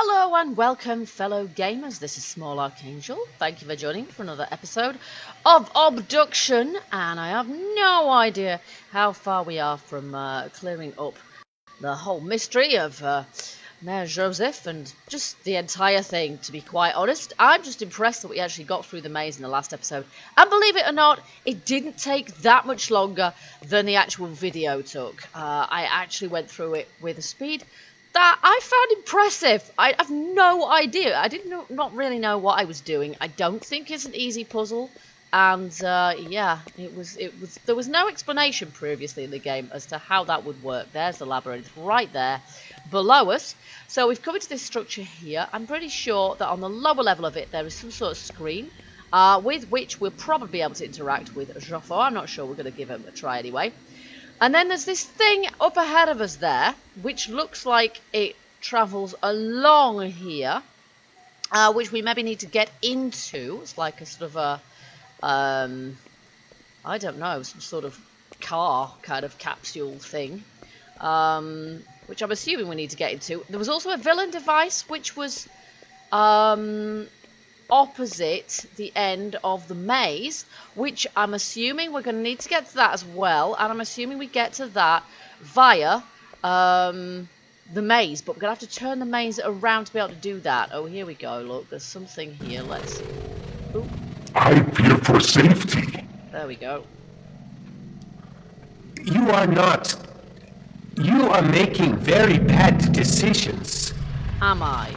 Hello and welcome, fellow gamers. This is Small Archangel. Thank you for joining for another episode of Obduction. And I have no idea how far we are from clearing up the whole mystery of Mayor Josef and just the entire thing, to be quite honest. I'm just impressed that we actually got through the maze in the last episode. And believe it or not, it didn't take that much longer than the actual video took. I actually went through it with a speed that I found impressive. I have no idea. I didn't not really know what I was doing. I don't think it's an easy puzzle. And yeah, it was. There was no explanation previously in the game as to how that would work. There's the labyrinth right there below us. So we've come into this structure here. I'm pretty sure that on the lower level of it there is some sort of screen with which we'll probably be able to interact with Josef. I'm not sure. We're going to give him a try anyway. And then there's this thing up ahead of us there, which looks like it travels along here, which we maybe need to get into. It's like a sort of a, I don't know, some sort of car kind of capsule thing, which I'm assuming we need to get into. There was also a villain device, which was opposite the end of the maze, which I'm assuming we're going to need to get to that as well, and I'm assuming we get to that via the maze, but we're going to have to turn the maze around to be able to do that. Oh, here we go. Look, there's something here. Let's... Ooh. I fear for safety. There we go. You are not. You are making very bad decisions. Am I?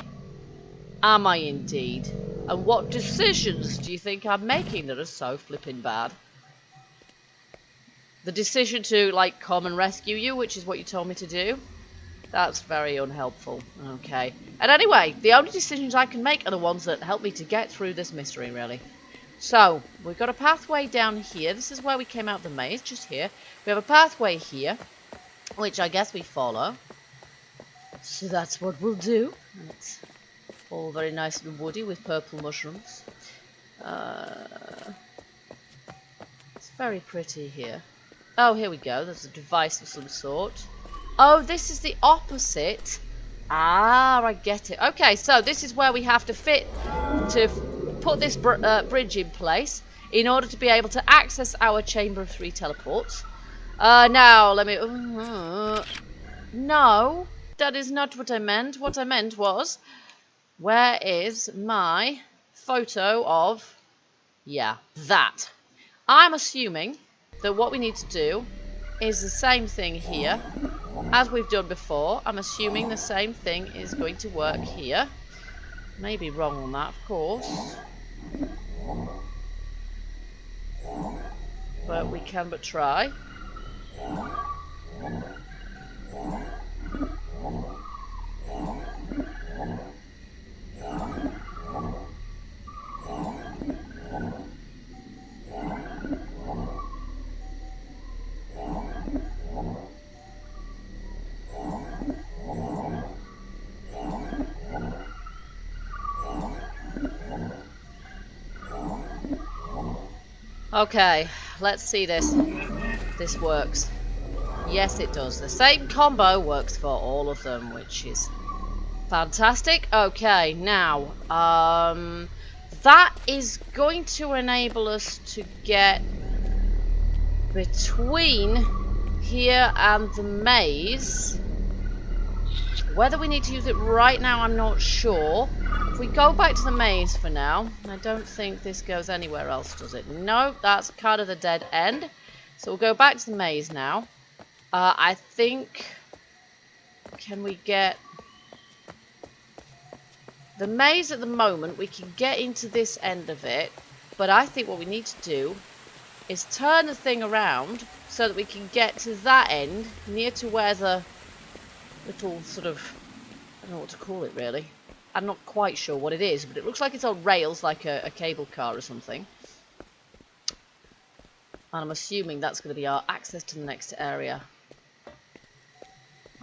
Am I indeed? And what decisions do you think I'm making that are so flippin' bad? The decision to, like, come and rescue you, which is what you told me to do? That's very unhelpful. Okay. And anyway, the only decisions I can make are the ones that help me to get through this mystery, really. So, we've got a pathway down here. This is where we came out of the maze, just here. We have a pathway here, which I guess we follow. So that's what we'll do. And it's all very nice and woody with purple mushrooms. It's very pretty here. Oh, here we go. There's a device of some sort. Oh, this is the opposite. Ah, I get it. Okay, so this is where we have to put this bridge in place in order to be able to access our Chamber of Three teleports. Now, let me... no, that is not what I meant. What I meant was... where is my photo of... yeah, that. I'm assuming that what we need to do is the same thing here as we've done before. I'm assuming the same thing is going to work here. Maybe wrong on that, of course. But we can but try. Okay, let's see this. This works. Yes, it does. The same combo works for all of them, which is fantastic. Okay, now, that is going to enable us to get between here and the maze. Whether we need to use it right now, I'm not sure. If we go back to the maze for now, I don't think this goes anywhere else, does it? No, that's kind of the dead end. So we'll go back to the maze now. I think... can we get... the maze at the moment, we can get into this end of it. But I think what we need to do is turn the thing around so that we can get to that end, near to where the little sort of... I don't know what to call it, really. I'm not quite sure what it is, but it looks like it's on rails, like a cable car or something. And I'm assuming that's going to be our access to the next area.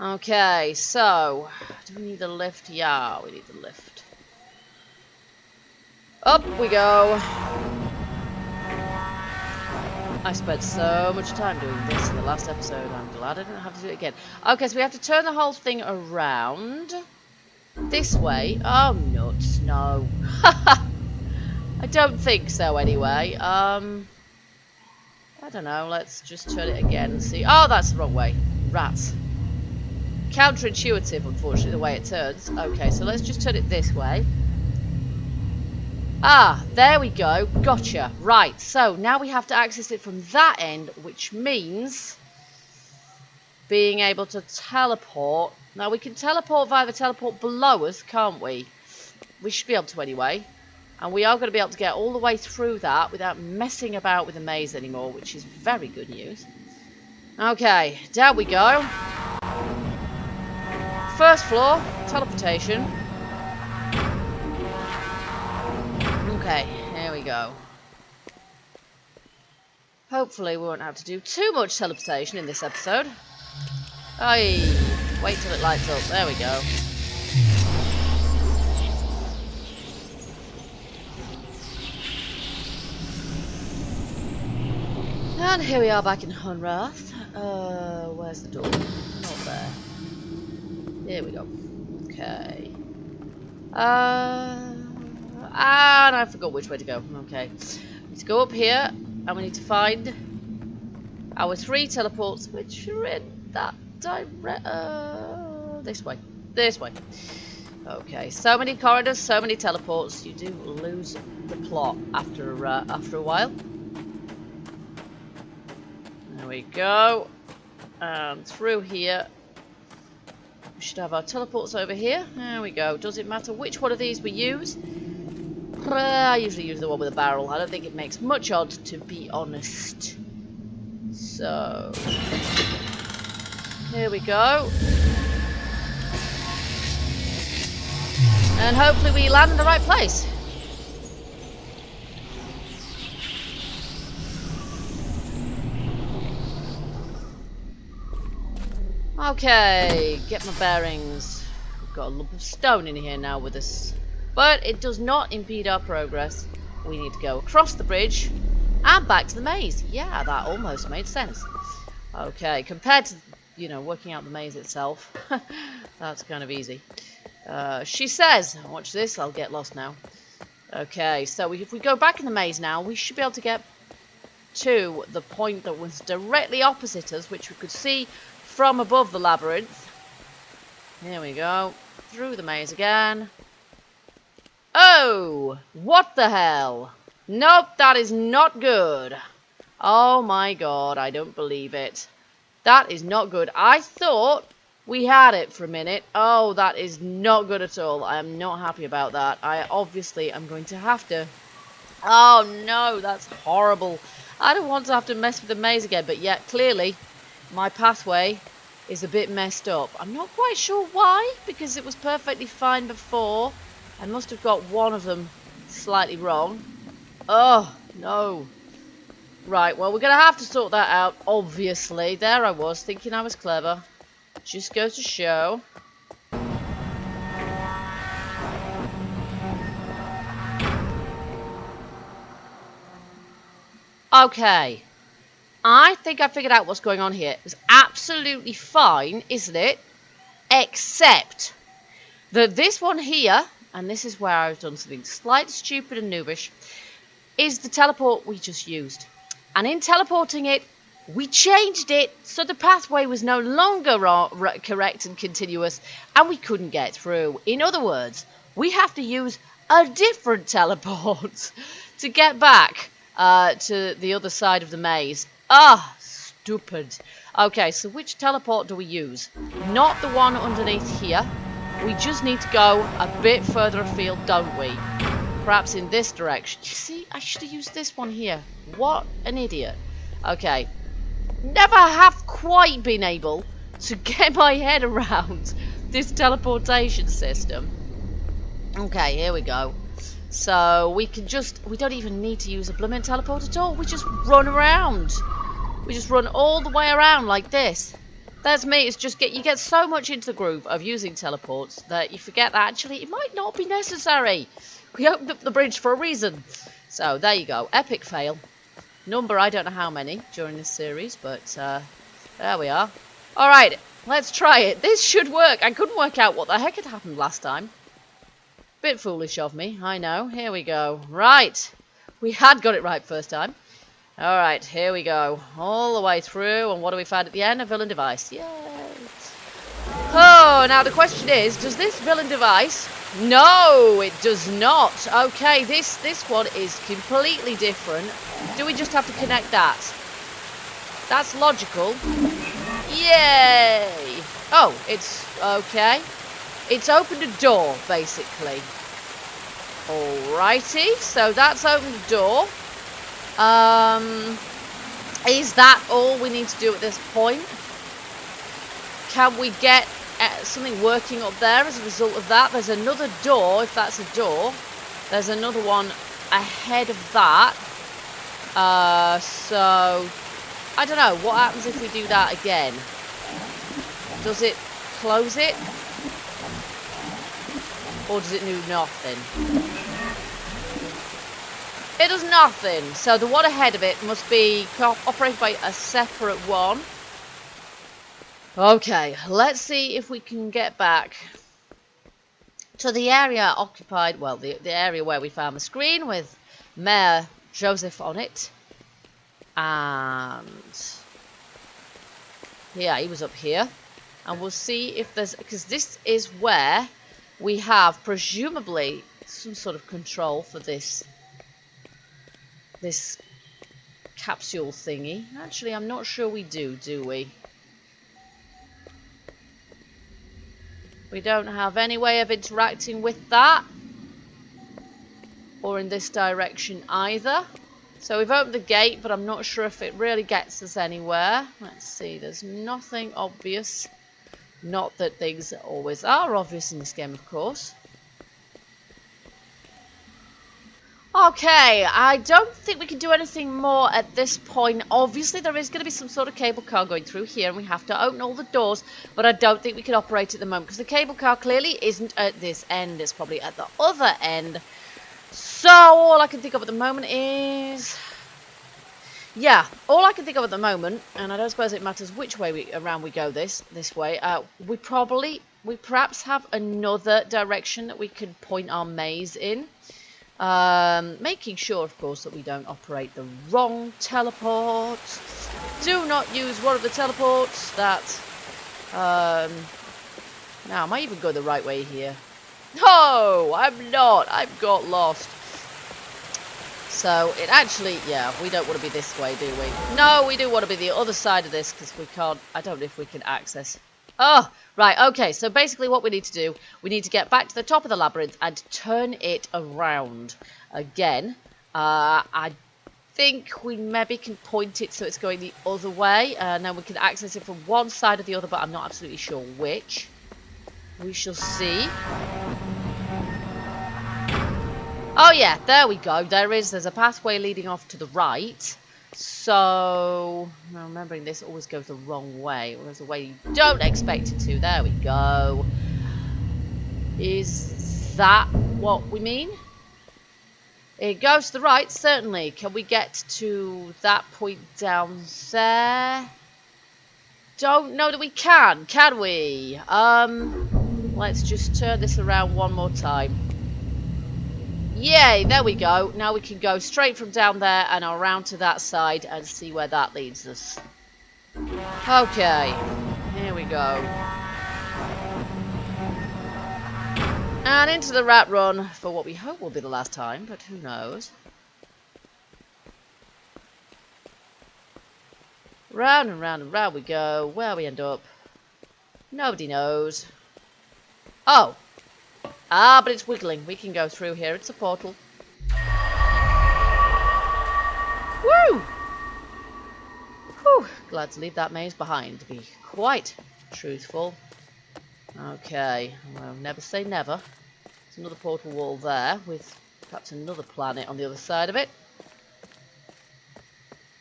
Okay, so... do we need a lift? Yeah, we need the lift. Up we go! I spent so much time doing this in the last episode. I'm glad I didn't have to do it again. Okay, so we have to turn the whole thing around. This way? Oh, nuts. No. I don't think so, anyway. I don't know. Let's just turn it again and see. Oh, that's the wrong way. Rats. Counterintuitive, unfortunately, the way it turns. Okay, so let's just turn it this way. Ah, there we go. Gotcha. Right, so now we have to access it from that end, which means being able to teleport. Now, we can teleport via the teleport below us, can't we? We should be able to anyway. And we are going to be able to get all the way through that without messing about with the maze anymore, which is very good news. Okay, down we go. First floor, teleportation. Okay, here we go. Hopefully we won't have to do too much teleportation in this episode. Aye, wait till it lights up. There we go. And here we are back in Hunrath. Where's the door? Not there. Here we go. Okay. And I forgot which way to go. Okay. Let's go up here, and we need to find our 3 teleports, which are in that direct. This way. This way. Okay. So many corridors, so many teleports. You do lose the plot after a while. There we go. And through here. We should have our teleports over here. There we go. Does it matter which one of these we use? I usually use the one with a barrel. I don't think it makes much odds, to be honest. So, here we go. And hopefully we land in the right place. Okay, get my bearings. We've got a lump of stone in here now with us. But it does not impede our progress. We need to go across the bridge and back to the maze. Yeah, that almost made sense. Okay, compared to, you know, working out the maze itself, that's kind of easy. She says, watch this, I'll get lost now. Okay, so if we go back in the maze now, we should be able to get to the point that was directly opposite us, which we could see from above the labyrinth. Here we go. Through the maze again. Oh! What the hell? Nope, that is not good. Oh my god, I don't believe it. That is not good. I thought we had it for a minute. Oh, that is not good at all. I am not happy about that. I obviously am going to have to... Oh no, that's horrible. I don't want to have to mess with the maze again, but yet clearly my pathway is a bit messed up. I'm not quite sure why, because it was perfectly fine before. I must have got one of them slightly wrong. Oh, no. Right, well, we're going to have to sort that out, obviously. There I was, thinking I was clever. Just goes to show. Okay. I think I figured out what's going on here. It was absolutely fine, isn't it? Except that this one here, and this is where I've done something slightly stupid and noobish, is the teleport we just used. And in teleporting it, we changed it so the pathway was no longer correct and continuous, and we couldn't get through. In other words, we have to use a different teleport to get back to the other side of the maze. Ah, stupid. Okay, so which teleport do we use? Not the one underneath here. We just need to go a bit further afield, don't we? Perhaps in this direction. You see, I should have used this one here. What an idiot. Okay. Never have quite been able to get my head around this teleportation system. Okay, here we go. So we can just, we don't even need to use a blooming teleport at all. We just run around. We just run all the way around like this. That's me. It's just you get so much into the groove of using teleports that you forget that actually it might not be necessary. We opened up the bridge for a reason. So there you go. Epic fail. Number I don't know how many during this series, but there we are. Alright, Let's try it. This should work. I couldn't work out what the heck had happened last time. Bit foolish of me, I know. Here we go. Right. We had got it right first time. Alright, here we go. All the way through. And what do we find at the end? A villain device. Yes. Oh, now the question is, does this villain device... No, it does not. Okay, this one is completely different. Do we just have to connect that? That's logical. Yay! Oh, it's okay. It's opened a door, basically. Alrighty, so that's opened a door. Is that all we need to do at this point? Can we get something working up there as a result of that? There's another door, if that's a door. There's another one ahead of that. So... I don't know, what happens if we do that again? Does it close it? Or does it do nothing? It does nothing. So the one ahead of it must be operated by a separate one. Okay, let's see if we can get back to the area occupied, well, the area where we found the screen with Mayor Josef on it. And yeah, he was up here. And we'll see if there's, because this is where we have presumably some sort of control for this capsule thingy. Actually, I'm not sure we do we? We don't have any way of interacting with that. Or in this direction either. So we've opened the gate, but I'm not sure if it really gets us anywhere. Let's see, there's nothing obvious. Not that things always are obvious in this game, of course. Okay, I don't think we can do anything more at this point. Obviously, there is going to be some sort of cable car going through here, and we have to open all the doors, but I don't think we can operate at the moment, because the cable car clearly isn't at this end. It's probably at the other end. So, all I can think of at the moment is... Yeah, all I can think of at the moment, and I don't suppose it matters which way around we go this way, we perhaps have another direction that we can point our maze in. Making sure, of course, that we don't operate the wrong teleport. Do not use one of the teleports that... Now, am I even going the right way here? No, I'm not. I've got lost. So, it actually, yeah, we don't want to be this way, do we? No, we do want to be the other side of this, because we can't, I don't know if we can access. Oh, right, okay, so basically what we need to do, we need to get back to the top of the labyrinth and turn it around again. I think we maybe can point it so it's going the other way, and then we can access it from one side or the other, but I'm not absolutely sure which. We shall see. Oh yeah, there we go. There's a pathway leading off to the right. So, now remembering this always goes the wrong way. Or there's a way you don't expect it to. There we go. Is that what we mean? It goes to the right, certainly. Can we get to that point down there? Don't know that we can we? Let's just turn this around one more time. Yay, there we go. Now we can go straight from down there and around to that side and see where that leads us. Okay, here we go. And into the rat run for what we hope will be the last time, but who knows. Round and round and round we go. Where we end up, nobody knows. Oh. Ah, but it's wiggling. We can go through here. It's a portal. Woo! Whew. Glad to leave that maze behind, to be quite truthful. Okay. Well, never say never. There's another portal wall there with perhaps another planet on the other side of it.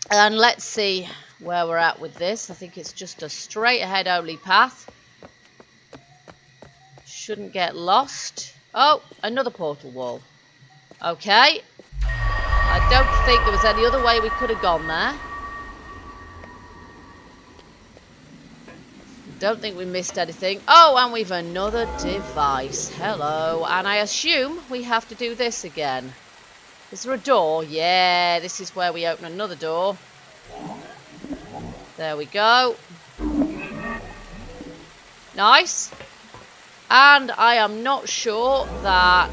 And let's see where we're at with this. I think it's just a straight ahead only path. Shouldn't get lost. Oh, another portal wall. Okay. I don't think there was any other way we could have gone there. Don't think we missed anything. Oh, and we've another device. Hello. And I assume we have to do this again. Is there a door? Yeah, this is where we open another door. There we go. Nice. And I am not sure that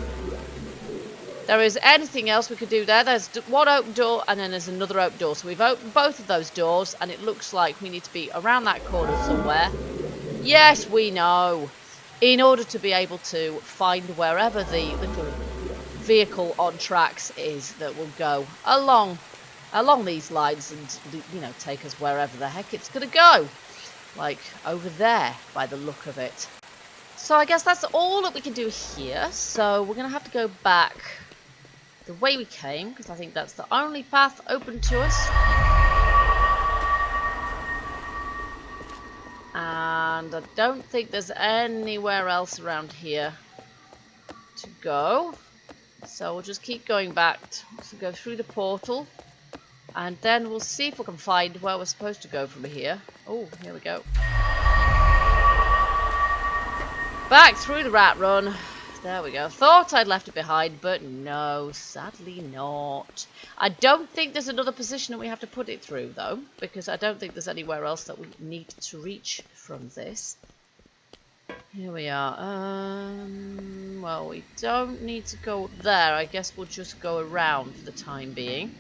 there is anything else we could do there. There's one open door and then there's another open door. So we've opened both of those doors and it looks like we need to be around that corner somewhere. Yes, we know. In order to be able to find wherever the little vehicle on tracks is that will go along these lines and, you know, take us wherever the heck it's going to go. Like over there by the look of it. So I guess that's all that we can do here. So we're going to have to go back the way we came because I think that's the only path open to us. And I don't think there's anywhere else around here to go. So we'll just keep going back to go through the portal. And then we'll see if we can find where we're supposed to go from here. Oh, here we go. Back through the rat run. There we go. Thought I'd left it behind, but no, sadly not. I don't think there's another position that we have to put it through, though, because I don't think there's anywhere else that we need to reach from this. Here we are. Well, we don't need to go there. I guess we'll just go around for the time being.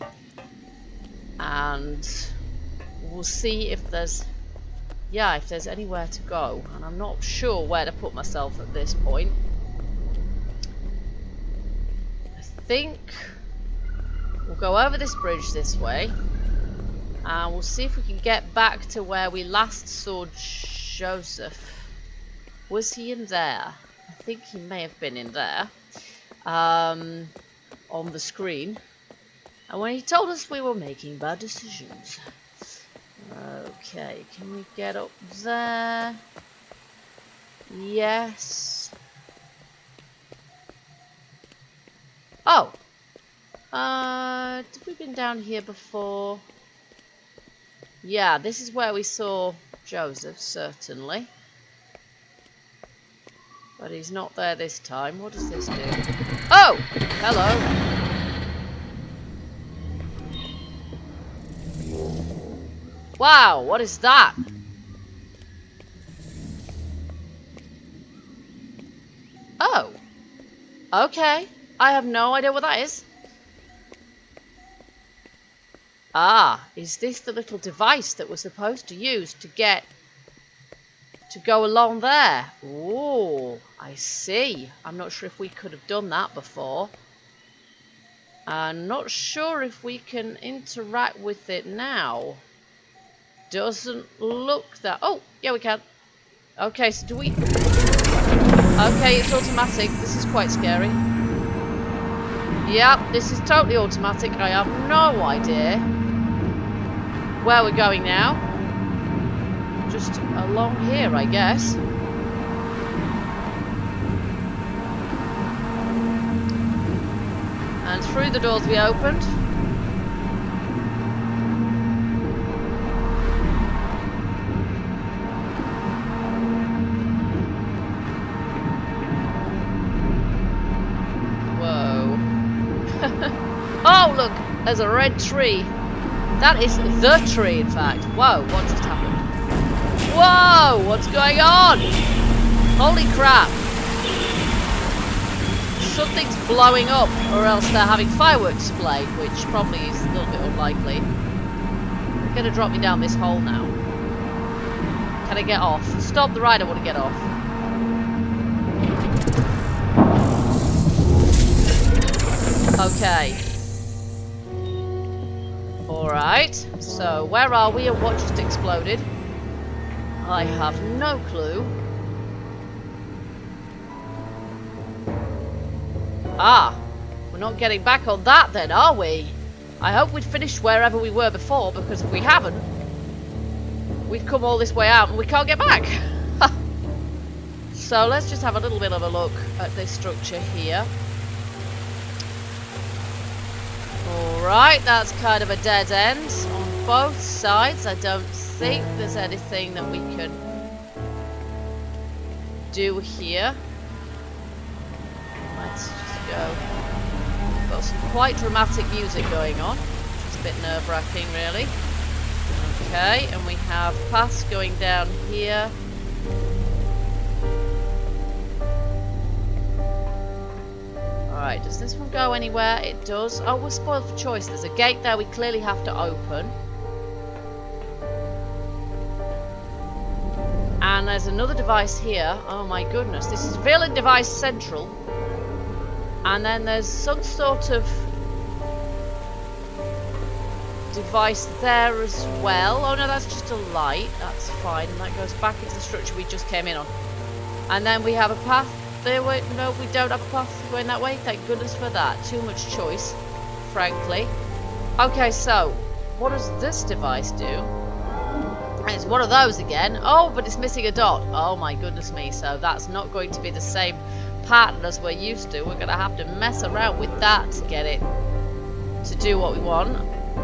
And we'll see if there's... yeah, if there's anywhere to go. And I'm not sure where to put myself at this point. I think we'll go over this bridge this way. And we'll see if we can get back to where we last saw Josef. Was he in there? I think he may have been in there. On the screen. And when he told us we were making bad decisions. Okay, can we get up there? Yes. Oh! Did we been down here before? Yeah, this is where we saw Josef, certainly. But he's not there this time. What does this do? Oh! Hello! Wow, what is that? Oh. Okay. I have no idea what that is. Ah, is this the little device that we're supposed to use to get... to go along there? Ooh, I see. I'm not sure if we could have done that before. I'm not sure if we can interact with it now. Doesn't look that... oh, yeah, we can. Okay, so do we... okay, it's automatic. This is quite scary. Yep, this is totally automatic. I have no idea where we're going now. Just along here, I guess. And through the doors we opened. Whoa. Oh, look, there's a red tree. That is the tree, in fact. Whoa, what just happened? Whoa, what's going on? Holy crap. Something's blowing up, or else they're having fireworks displayed, which probably is a little bit unlikely. They're going to drop me down this hole now. Can I get off? Stop the ride, I want to get off. Okay. Alright, so where are we and what just exploded? I have no clue. Ah, we're not getting back on that then, are we? I hope we'd finished wherever we were before, because if we haven't, we've come all this way out and we can't get back. So let's just have a little bit of a look at this structure here. Alright, that's kind of a dead end on both sides. I don't think there's anything that we can do here. Let's just go. Got some quite dramatic music going on, which is a bit nerve-wracking, really. Okay, and we have paths going down here. Alright, does this one go anywhere? It does. Oh, we're spoiled for choice. There's a gate there we clearly have to open. And there's another device here. Oh my goodness, this is Villain Device Central. And then there's some sort of device there as well. Oh no, that's just a light. That's fine. And that goes back into the structure we just came in on. And then we have a path there. Wait, no, we don't have a path going that way. Thank goodness for that. Too much choice, frankly. Okay, so what does this device do? And it's one of those again. Oh, but it's missing a dot. Oh my goodness me. So that's not going to be the same pattern as we're used to. We're going to have to mess around with that to get it to do what we want.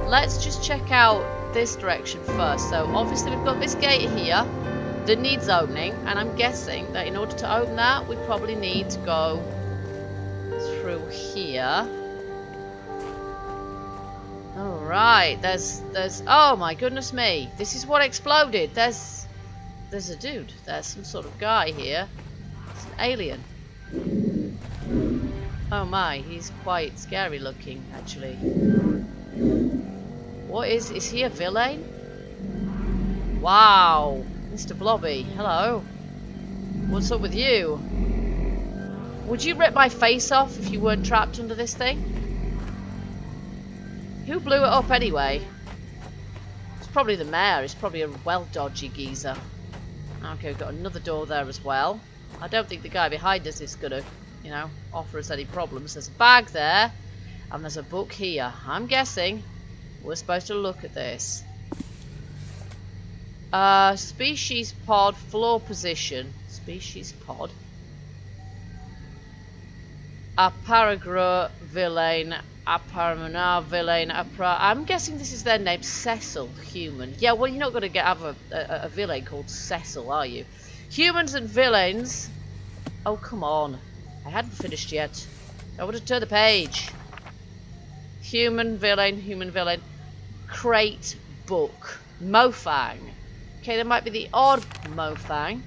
Let's just check out this direction first. So obviously we've got this gate here that needs opening, and I'm guessing that in order to open that we probably need to go through here. Alright, there's oh my goodness me, this is what exploded. There's a dude, there's some sort of guy here. It's an alien. Oh my, he's quite scary looking actually. What is he a villain? Wow, Mr. Blobby, hello. What's up with you? Would you rip my face off if you weren't trapped under this thing? Who blew it up anyway? It's probably the mayor. It's probably a well-dodgy geezer. Okay, we've got another door there as well. I don't think the guy behind us is gonna, you know, offer us any problems. There's a bag there, and there's a book here. I'm guessing we're supposed to look at this. Species pod, floor position. Species pod. Aparagra villain, Aparamana villain, I'm guessing this is their name, Cecil, human. Yeah, well, you're not going to have a villain called Cecil, are you? Humans and villains. Oh, come on. I hadn't finished yet. I would have turned the page. Human villain. Crate book. Mofang. Okay, there might be the odd Mofang.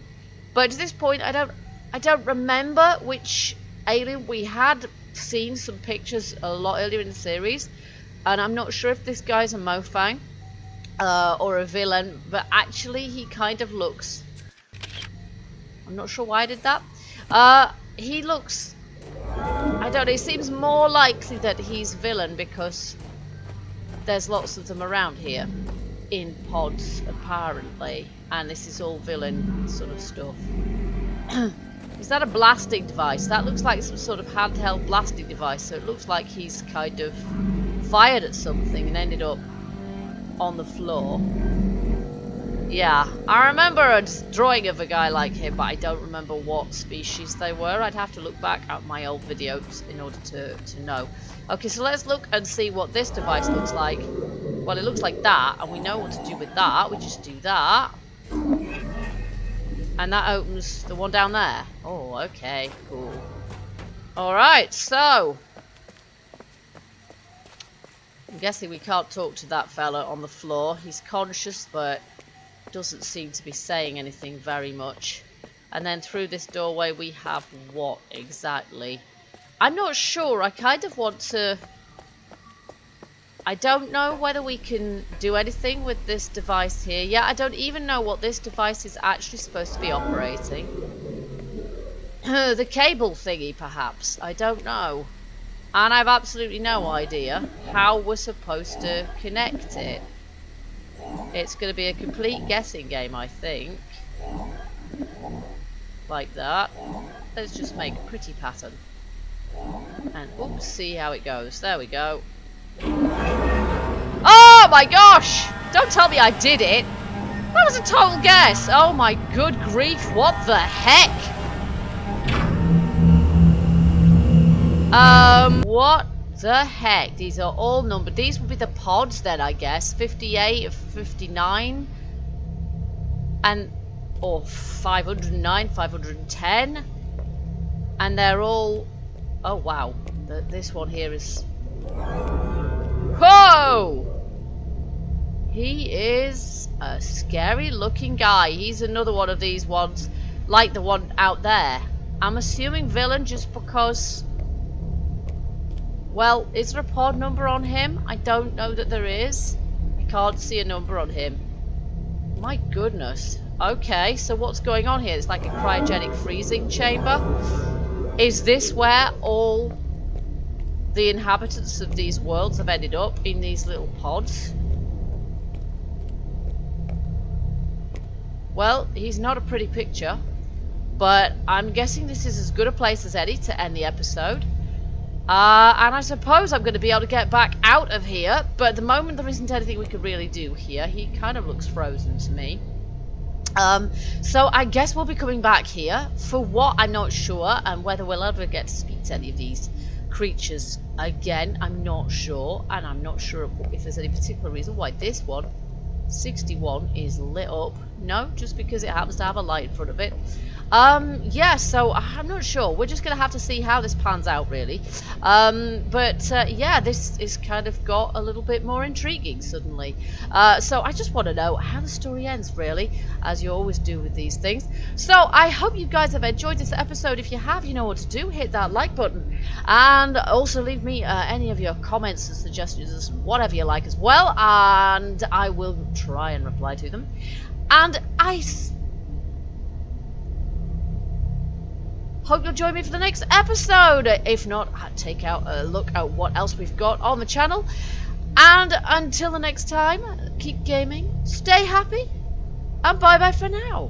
But at this point, I don't remember which alien. We had seen some pictures a lot earlier in the series, and I'm not sure if this guy's a Mofang or a villain, but actually he kind of looks, I'm not sure why I did that. He looks, I don't know, it seems more likely that he's villain because there's lots of them around here in pods apparently, and this is all villain sort of stuff. Is that a blasting device? That looks like some sort of handheld blasting device, so it looks like he's kind of fired at something and ended up on the floor. Yeah, I remember a drawing of a guy like him, but I don't remember what species they were. I'd have to look back at my old videos in order to know. Okay, so let's look and see what this device looks like. Well, it looks like that, and we know what to do with that. We just do that. And that opens the one down there. Oh, okay, cool. Alright, so I'm guessing we can't talk to that fella on the floor. He's conscious, but doesn't seem to be saying anything very much. And then through this doorway we have what exactly? I'm not sure. I kind of want to... I don't know whether we can do anything with this device here. Yeah, I don't even know what this device is actually supposed to be operating. The cable thingy, perhaps. I don't know. And I've absolutely no idea how we're supposed to connect it. It's going to be a complete guessing game, I think. Like that. Let's just make a pretty pattern. And oops, see how it goes. There we go. Oh my gosh! Don't tell me I did it! That was a total guess! Oh my good grief, what the heck? What the heck? These are all numbered. These would be the pods then, I guess. 58 or 59. And or 509, 510, and they're all... Oh wow, this one here is... Whoa! He is a scary looking guy. He's another one of these ones, like the one out there. I'm assuming villain just because... Well, is there a pod number on him? I don't know that there is. I can't see a number on him. My goodness. Okay, so what's going on here? It's like a cryogenic freezing chamber. Is this where all the inhabitants of these worlds have ended up, in these little pods? Well, he's not a pretty picture, but I'm guessing this is as good a place as any to end the episode. And I suppose I'm going to be able to get back out of here, but at the moment there isn't anything we could really do here. He kind of looks frozen to me. So I guess we'll be coming back here. For what, I'm not sure, and whether we'll ever get to speak to any of these creatures again, I'm not sure. And I'm not sure if there's any particular reason why this one, 61, is lit up. No, just because it happens to have a light in front of it. Yeah, so I'm not sure. We're just going to have to see how this pans out, really. Yeah, this is kind of got a little bit more intriguing suddenly. So I just want to know how the story ends, really, as you always do with these things. So I hope you guys have enjoyed this episode. If you have, you know what to do. Hit that like button. And also leave me any of your comments and suggestions, whatever you like as well. And I will try and reply to them. And I hope you'll join me for the next episode. If not, take out a look at what else we've got on the channel. And until the next time, keep gaming, stay happy, and bye bye for now.